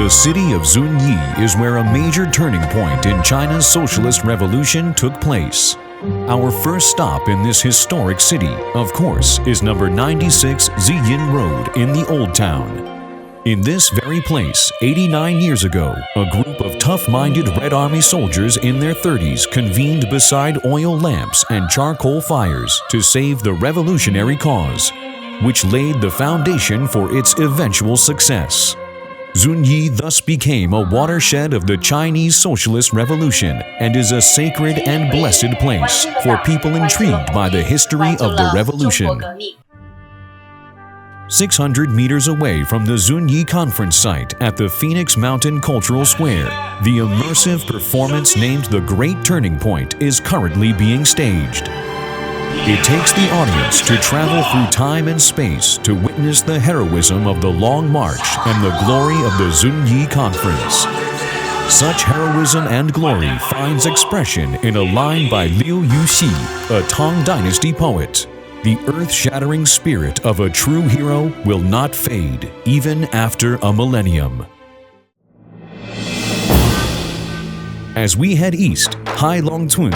The city of Zunyi is where a major turning point in China's socialist revolution took place. Our first stop in this historic city, of course, is number 96 Ziyin Road in the Old Town. In this very place, 89 years ago, a group of tough-minded Red Army soldiers in their 30s convened beside oil lamps and charcoal fires to save the revolutionary cause, which laid the foundation for its eventual success. Zunyi thus became a watershed of the Chinese Socialist Revolution and is a sacred and blessed place for people intrigued by the history of the revolution. 600 meters away from the Zunyi Conference Site at the Phoenix Mountain Cultural Square, the immersive performance named The Great Turning Point is currently being staged. It takes the audience to travel through time and space to witness the heroism of the Long March and the glory of the Zunyi Conference. Such heroism and glory finds expression in a line by Liu Yuxi, a Tang Dynasty poet. The earth-shattering spirit of a true hero will not fade, even after a millennium. As we head east, Hailong Tun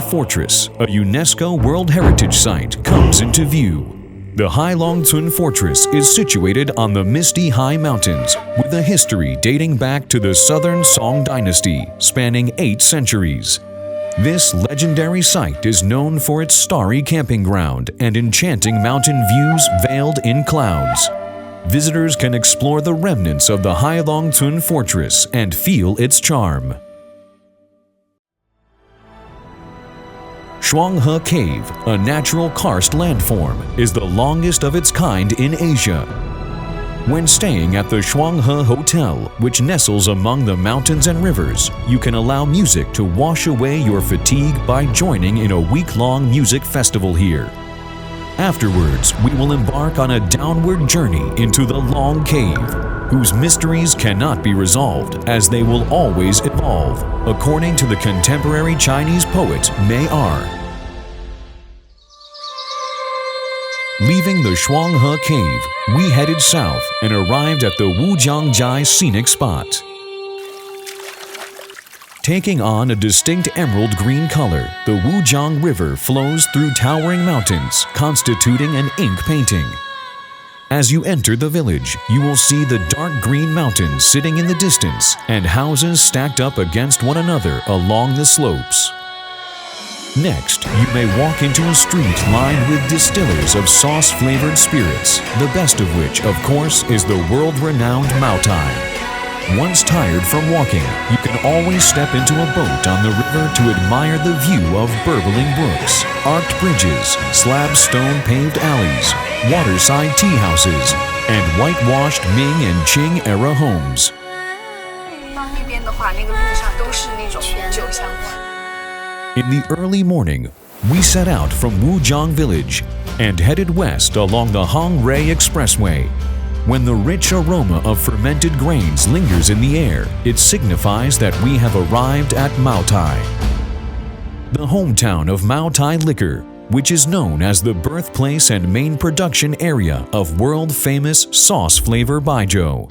Fortress, a UNESCO World Heritage Site, comes into view. The Hailong Tun Fortress is situated on the misty high mountains, with a history dating back to the Southern Song Dynasty, spanning 8 centuries. This legendary site is known for its starry camping ground and enchanting mountain views veiled in clouds. Visitors can explore the remnants of the Hailong Tun Fortress and feel its charm. Shuanghe Cave, a natural karst landform, is the longest of its kind in Asia. When staying at the Shuanghe Hotel, which nestles among the mountains and rivers, you can allow music to wash away your fatigue by joining in a week-long music festival here. Afterwards, we will embark on a downward journey into the Long Cave, whose mysteries cannot be resolved as they will always evolve, according to the contemporary Chinese poet Mei Er. Leaving the Shuanghe Cave, we headed south and arrived at the Wujiangzhai scenic spot. Taking on a distinct emerald green color, the Wujiang River flows through towering mountains, constituting an ink painting. As you enter the village, you will see the dark green mountains sitting in the distance and houses stacked up against one another along the slopes. Next, you may walk into a street lined with distillers of sauce-flavored spirits, the best of which, of course, is the world-renowned Maotai. Once tired from walking, you can always step into a boat on the river to admire the view of burbling brooks, arched bridges, slab stone-paved alleys, waterside tea houses, and whitewashed Ming and Qing era homes. In the early morning, we set out from Wujiang Village and headed west along the Hongray Expressway. When the rich aroma of fermented grains lingers in the air, it signifies that we have arrived at Maotai, the hometown of Maotai liquor, which is known as the birthplace and main production area of world-famous sauce flavor baijiu.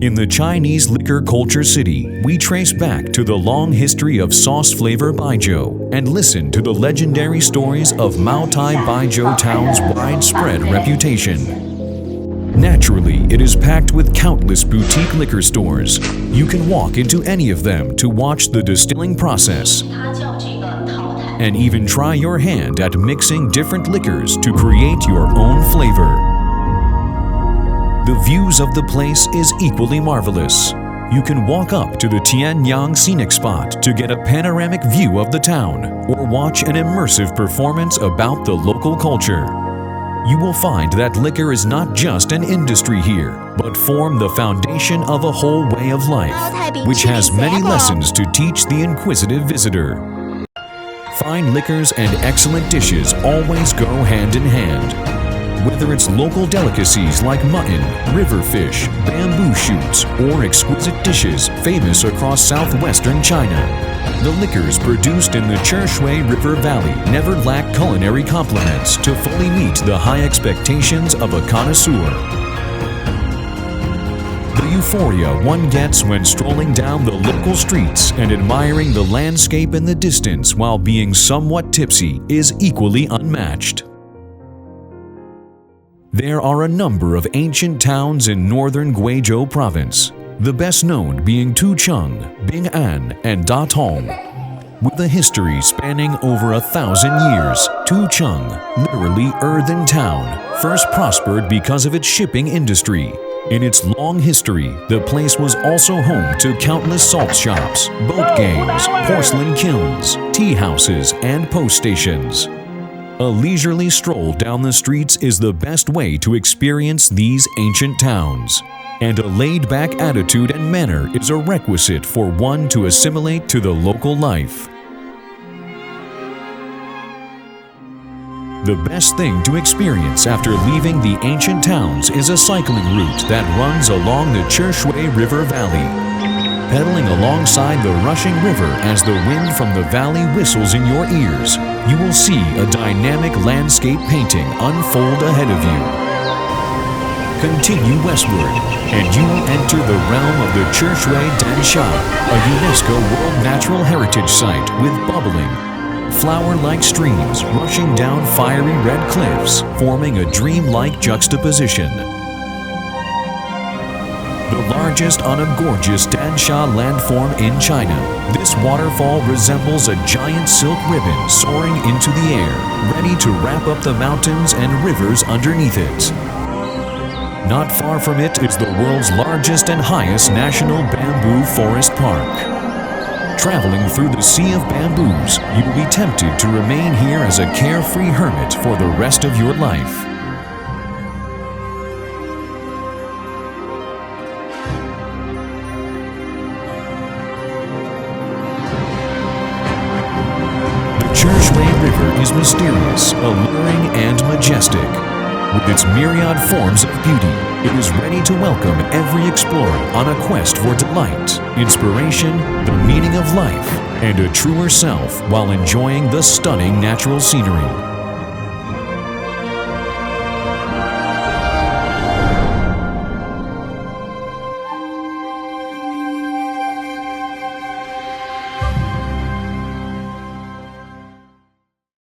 In the Chinese liquor culture city, we trace back to the long history of sauce flavor baijiu and listen to the legendary stories of Maotai Baijiu Town's widespread reputation. Naturally, it is packed with countless boutique liquor stores. You can walk into any of them to watch the distilling process and even try your hand at mixing different liquors to create your own flavor. The views of the place is equally marvelous. You can walk up to the Tianyang scenic spot to get a panoramic view of the town or watch an immersive performance about the local culture. You will find that liquor is not just an industry here, but form the foundation of a whole way of life, which has many lessons to teach the inquisitive visitor. Fine liquors and excellent dishes always go hand in hand. Whether it's local delicacies like mutton, river fish, bamboo shoots, or exquisite dishes famous across southwestern China, the liquors produced in the Chishui River Valley never lack culinary compliments to fully meet the high expectations of a connoisseur. The euphoria one gets when strolling down the local streets and admiring the landscape in the distance while being somewhat tipsy is equally unmatched. There are a number of ancient towns in northern Guizhou province, the best known being Tucheng, Bing'an, and Datong. With a history spanning over 1,000 years, Tucheng, literally earthen town, first prospered because of its shipping industry. In its long history, the place was also home to countless salt shops, boat gangs, porcelain kilns, tea houses, and post stations. A leisurely stroll down the streets is the best way to experience these ancient towns, and a laid-back attitude and manner is a requisite for one to assimilate to the local life. The best thing to experience after leaving the ancient towns is a cycling route that runs along the Chishui River Valley. Pedaling alongside the rushing river as the wind from the valley whistles in your ears, you will see a dynamic landscape painting unfold ahead of you. Continue westward, and you will enter the realm of the Chishui Dansha, a UNESCO World Natural Heritage Site with bubbling, flower-like streams rushing down fiery red cliffs, forming a dream-like juxtaposition. The largest on a gorgeous Dansha landform in China, this waterfall resembles a giant silk ribbon soaring into the air, ready to wrap up the mountains and rivers underneath it. Not far from it is the world's largest and highest national bamboo forest park. Traveling through the sea of bamboos, you will be tempted to remain here as a carefree hermit for the rest of your life. River is mysterious, alluring, and majestic. With its myriad forms of beauty, it is ready to welcome every explorer on a quest for delight, inspiration, the meaning of life, and a truer self while enjoying the stunning natural scenery.